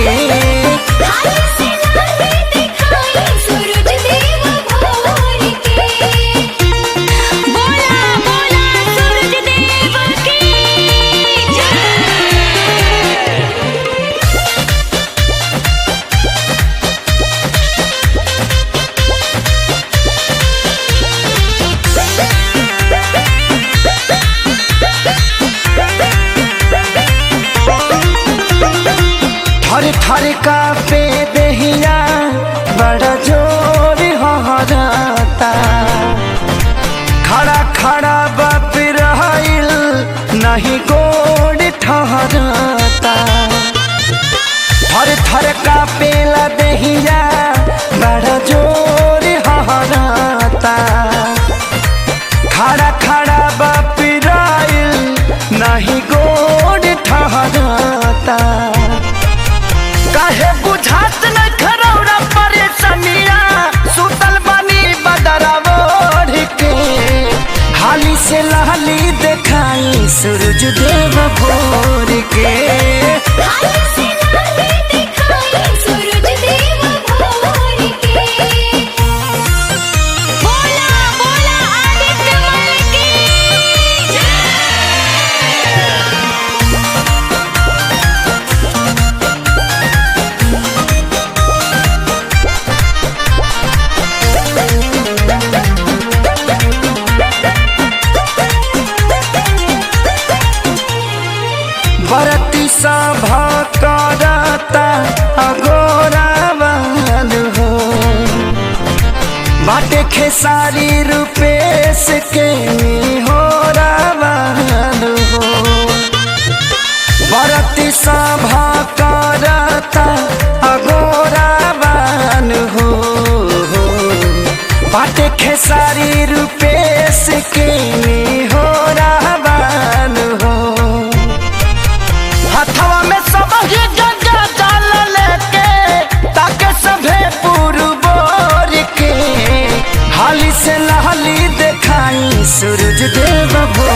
के। थर थर कांपे देहिया बड़ा जोर हहराता, खड़ा खड़ा बाप रहिल नहीं गोड़ ठहराता। थर थर कांपेला देहिया बड़ा जोर हहराता, खड़ा खड़ा बाप रहिल नहीं गोड़ ठहराता। काहे बुझात न खरौरा परेशानिया, सुतल बनी बदरावोढ़ के। हाली से लाली देखाई सूरज देव भोर के। बरती सभा करता अगोरा बन हो, बाटे खेसारी रूपेश के हो रावण हो। बरती सभा करता अगोरा बन हो, बाटे खेसारी रूपेश के हो रावण हो। हथवा में सब ही गंगा जल लेके ताके सभे पुरबोर के। हाली से लाली देखाई सूरज देव भोर